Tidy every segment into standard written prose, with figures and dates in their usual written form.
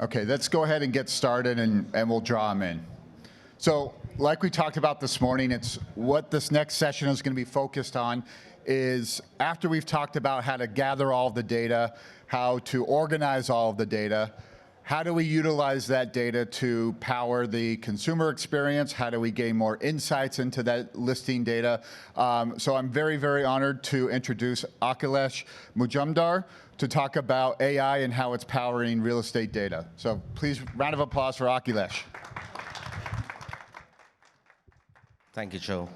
Okay, let's go ahead and get started and we'll draw them in. So like we talked about this morning, it's what this next session is going to be focused on is after we've talked about how to gather all of the data, how to organize all of the data, how do we utilize that data to power the consumer experience? How do we gain more insights into that listing data? So I'm very, very honored to introduce Akhilesh Majumdar to talk about AI and how it's powering real estate data. So please, round of applause for Akhilesh. Thank you, Joe.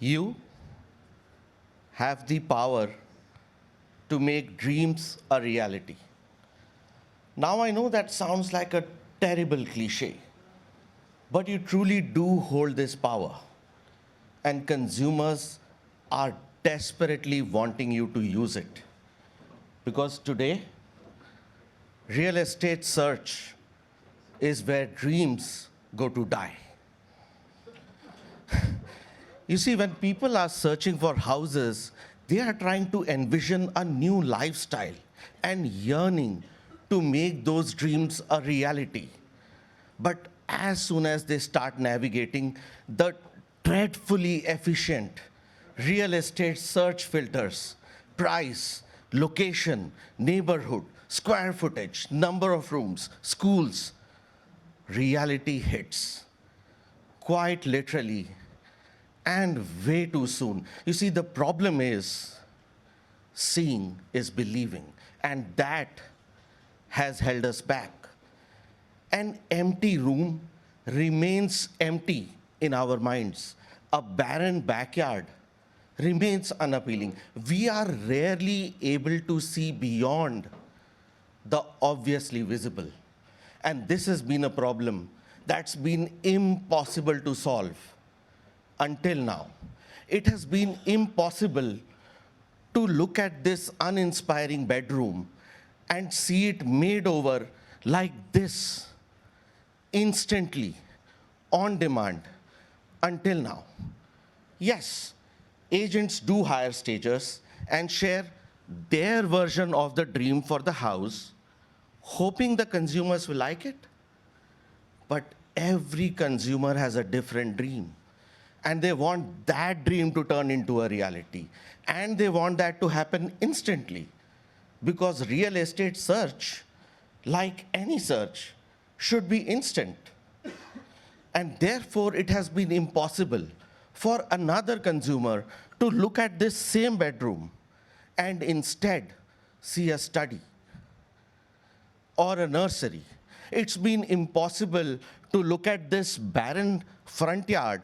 You have the power to make dreams a reality. Now I know that sounds like a terrible cliche, but you truly do hold this power, and consumers are desperately wanting you to use it. Because today, real estate search is where dreams go to die. You see, when people are searching for houses, they are trying to envision a new lifestyle and yearning to make those dreams a reality. But as soon as they start navigating the dreadfully efficient real estate search filters, price, location, neighborhood, square footage, number of rooms, schools, reality hits. Quite literally, and way too soon. You see, the problem is seeing is believing, and that has held us back. An empty room remains empty in our minds. A barren backyard remains unappealing. We are rarely able to see beyond the obviously visible. And this has been a problem that's been impossible to solve until now. It has been impossible to look at this uninspiring bedroom and see it made over like this, instantly, on demand, until now. Yes, agents do hire stagers and share their version of the dream for the house, hoping the consumers will like it. But every consumer has a different dream, and they want that dream to turn into a reality. And they want that to happen instantly, because real estate search, like any search, should be instant. And therefore, it has been impossible for another consumer to look at this same bedroom and instead see a study or a nursery. It's been impossible to look at this barren front yard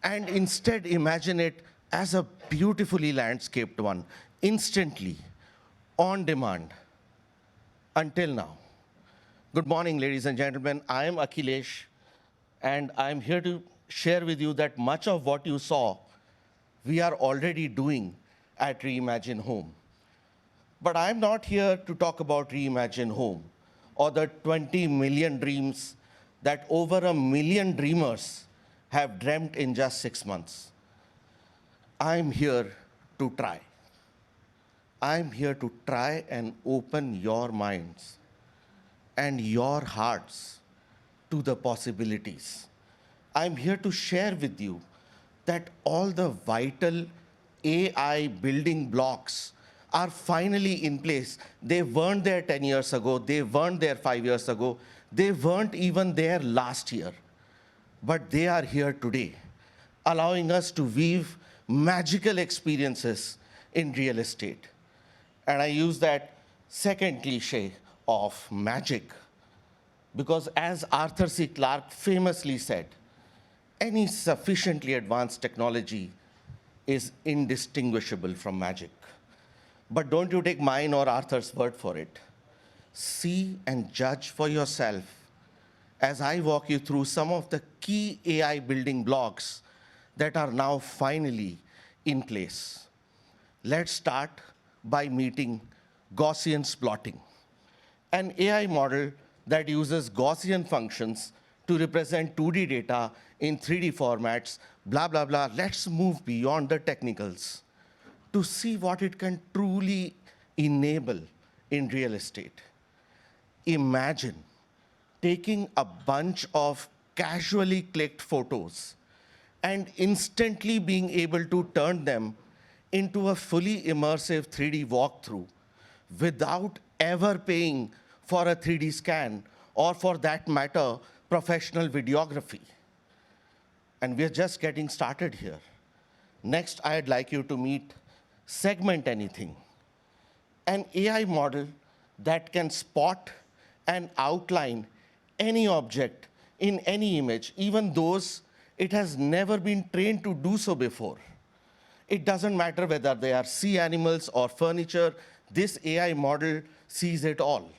and instead imagine it as a beautifully landscaped one, instantly, on demand, until now. Good morning, ladies and gentlemen. I am Akhilesh, and I'm here to share with you that much of what you saw, we are already doing at Reimagine Home. But I'm not here to talk about Reimagine Home or the 20 million dreams that over 1 million dreamers have dreamt in just 6 months. I'm here to try. I'm here to try and open your minds and your hearts to the possibilities. I'm here to share with you that all the vital AI building blocks are finally in place. They weren't there 10 years ago. They weren't there 5 years ago. They weren't even there last year. But they are here today, allowing us to weave magical experiences in real estate. And I use that second cliche of magic, because as Arthur C. Clarke famously said, any sufficiently advanced technology is indistinguishable from magic. But don't you take mine or Arthur's word for it. See and judge for yourself as I walk you through some of the key AI building blocks that are now finally in place. Let's start by meeting Gaussian plotting, an AI model that uses Gaussian functions to represent 2D data in 3D formats, blah, blah, blah. Let's move beyond the technicals to see what it can truly enable in real estate. Imagine taking a bunch of casually clicked photos and instantly being able to turn them into a fully immersive 3D walkthrough without ever paying for a 3D scan or, for that matter, professional videography. And we're just getting started here. Next, I'd like you to meet Segment Anything, an AI model that can spot and outline any object in any image, even those it has never been trained to do so before. It doesn't matter whether they are sea animals or furniture, this AI model sees it all.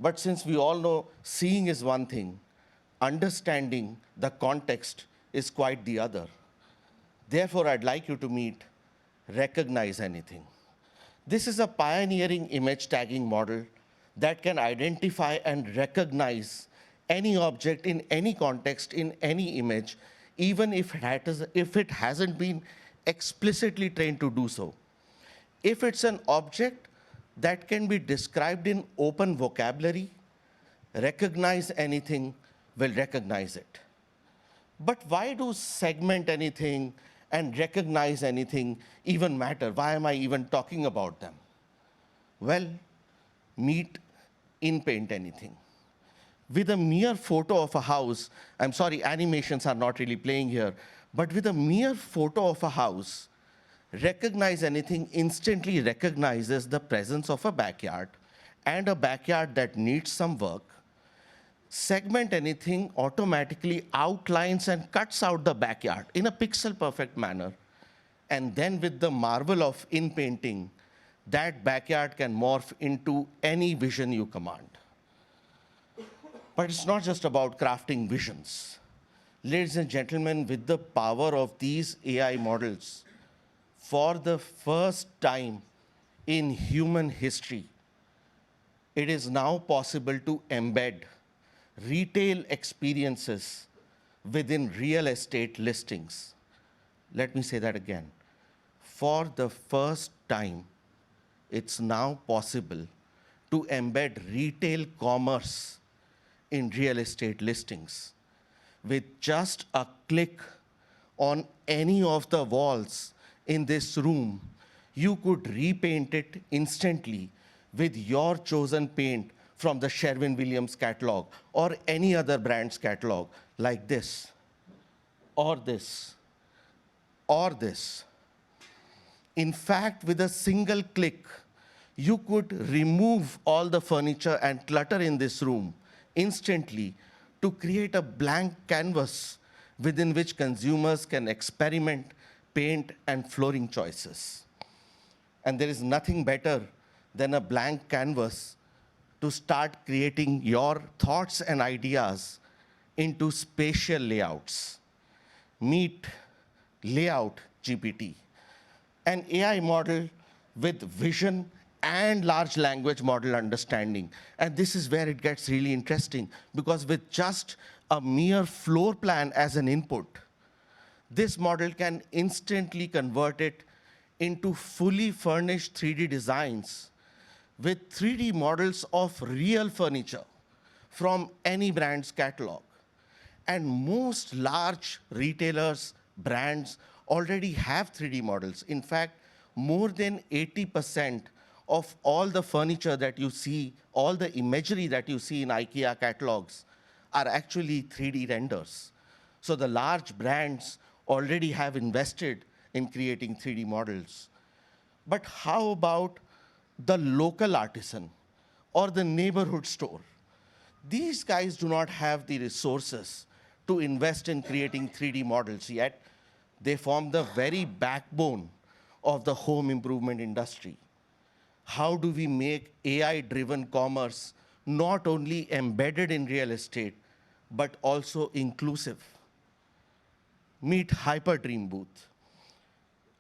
But since we all know seeing is one thing, understanding the context is quite the other. Therefore, I'd like you to meet Recognize Anything. This is a pioneering image tagging model that can identify and recognize any object in any context in any image, even if it hasn't been explicitly trained to do so. If it's an object that can be described in open vocabulary, Recognize Anything will recognize it. But why do Segment Anything and Recognize Anything even matter? Why am I even talking about them? Well, meet In-Paint Anything. With a mere photo of a house, I'm sorry, animations are not really playing here, but with a mere photo of a house, Recognize Anything instantly recognizes the presence of a backyard and a backyard that needs some work. Segment Anything automatically outlines and cuts out the backyard in a pixel-perfect manner. And then with the marvel of in-painting, that backyard can morph into any vision you command. But it's not just about crafting visions. Ladies and gentlemen, with the power of these AI models, for the first time in human history, it is now possible to embed retail experiences within real estate listings. Let me say that again. For the first time, it's now possible to embed retail commerce in real estate listings. With just a click on any of the walls in this room, you could repaint it instantly with your chosen paint from the Sherwin-Williams catalog or any other brand's catalog, like this, or this, or this. In fact, with a single click, you could remove all the furniture and clutter in this room instantly to create a blank canvas within which consumers can experiment, paint, and flooring choices. And there is nothing better than a blank canvas to start creating your thoughts and ideas into spatial layouts. Meet Layout GPT, an AI model with vision and large language model understanding. And this is where it gets really interesting, because with just a mere floor plan as an input, this model can instantly convert it into fully furnished 3D designs with 3D models of real furniture from any brand's catalog. And most large retailers, brands already have 3D models. In fact, more than 80% of all the furniture that you see, all the imagery that you see in IKEA catalogs are actually 3D renders. So the large brands already have invested in creating 3D models. But how about the local artisan or the neighborhood store? These guys do not have the resources to invest in creating 3D models, yet they form the very backbone of the home improvement industry. How do we make AI-driven commerce not only embedded in real estate, but also inclusive? Meet Hyperdream Booth,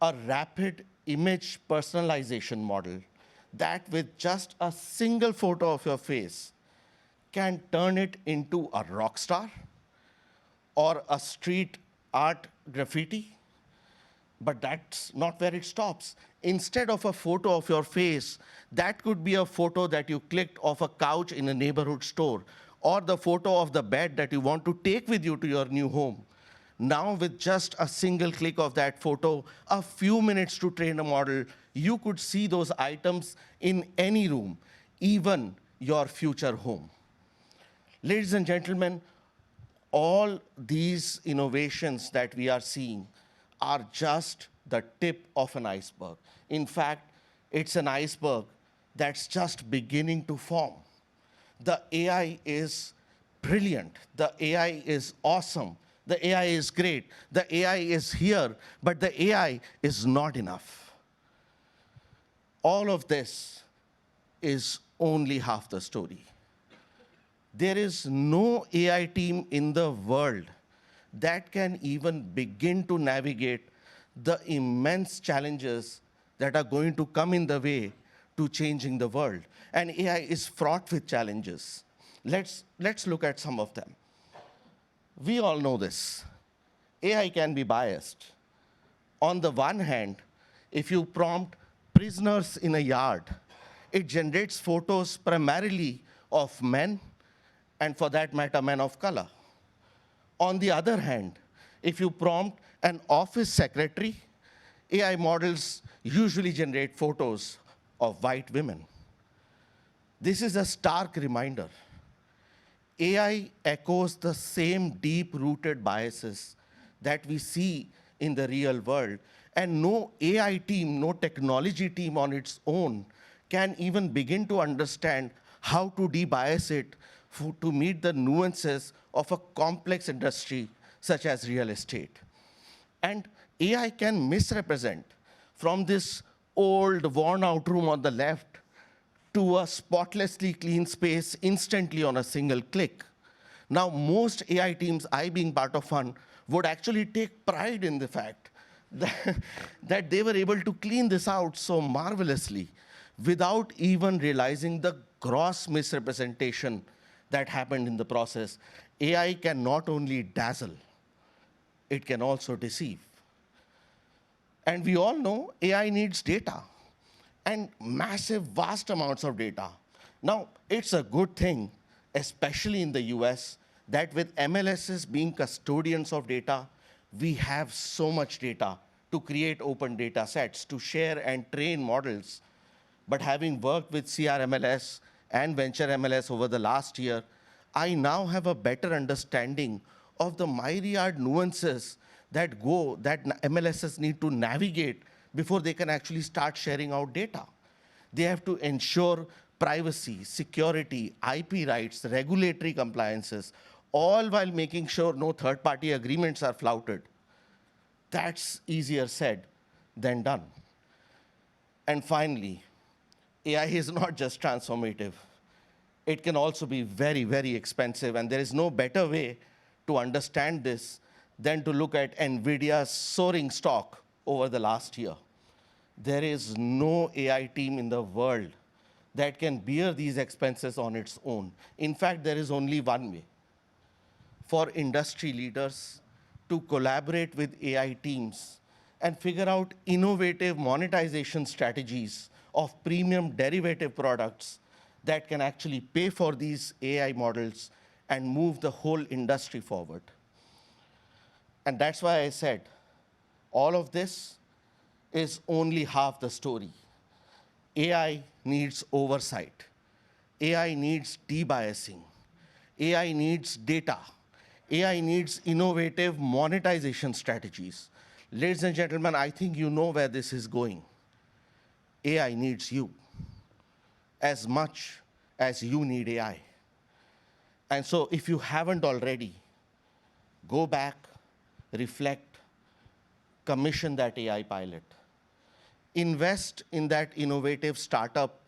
a rapid image personalization model that with just a single photo of your face can turn it into a rock star or a street art graffiti. But that's not where it stops. Instead of a photo of your face, that could be a photo that you clicked off a couch in a neighborhood store, or the photo of the bed that you want to take with you to your new home. Now, with just a single click of that photo, a few minutes to train a model, you could see those items in any room, even your future home. Ladies and gentlemen, all these innovations that we are seeing are just the tip of an iceberg. In fact, it's an iceberg that's just beginning to form. The AI is brilliant. The AI is awesome. The AI is great. The AI is here, but the AI is not enough. All of this is only half the story. There is no AI team in the world that can even begin to navigate the immense challenges that are going to come in the way to changing the world. And AI is fraught with challenges. Let's look at some of them. We all know this. AI can be biased. On the one hand, if you prompt prisoners in a yard, it generates photos primarily of men, and for that matter, men of color. On the other hand, if you prompt an office secretary, AI models usually generate photos of white women. This is a stark reminder. AI echoes the same deep-rooted biases that we see in the real world, and no AI team, no technology team on its own can even begin to understand how to debias it to meet the nuances of a complex industry such as real estate. And AI can misrepresent from this old, worn-out room on the left to a spotlessly clean space instantly on a single click. Now, most AI teams, I being part of one, would actually take pride in the fact that they were able to clean this out so marvelously without even realizing the gross misrepresentation that happened in the process. AI can not only dazzle, it can also deceive. And we all know AI needs data, and massive, vast amounts of data. Now, it's a good thing, especially in the US, that with MLSs being custodians of data, we have so much data to create open data sets, to share and train models. But having worked with CRMLS and Venture MLS over the last year, I now have a better understanding of the myriad nuances that MLSs need to navigate before they can actually start sharing out data. They have to ensure privacy, security, IP rights, regulatory compliances, all while making sure no third-party agreements are flouted. That's easier said than done. And finally, AI is not just transformative. It can also be very, very expensive, and there is no better way to understand this than to look at NVIDIA's soaring stock over the last year. There is no AI team in the world that can bear these expenses on its own. In fact, there is only one way: for industry leaders to collaborate with AI teams and figure out innovative monetization strategies of premium derivative products that can actually pay for these AI models and move the whole industry forward. And that's why I said all of this is only half the story. AI needs oversight. AI needs debiasing. AI needs data. AI needs innovative monetization strategies. Ladies and gentlemen, I think you know where this is going. AI needs you as much as you need AI. And so if you haven't already, go back, reflect, commission that AI pilot. Invest in that innovative startup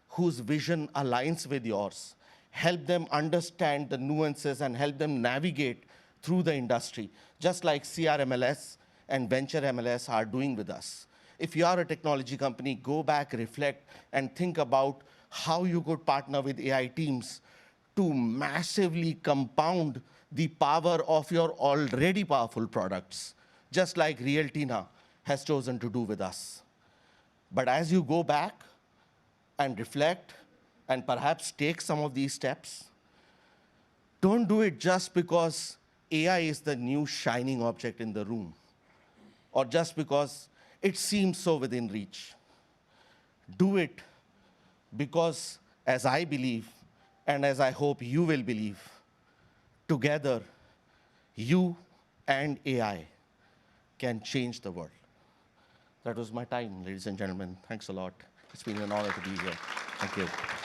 whose vision aligns with yours. Help them understand the nuances and help them navigate through the industry, just like CRMLS and Venture MLS are doing with us. If you are a technology company, go back, reflect, and think about how you could partner with AI teams to massively compound the power of your already powerful products, just like Realtina has chosen to do with us. But as you go back and reflect and perhaps take some of these steps, don't do it just because AI is the new shining object in the room, or just because it seems so within reach. Do it because, as I believe, and as I hope you will believe, together, you and AI can change the world. That was my time, ladies and gentlemen. Thanks a lot. It's been an honor to be here. Thank you.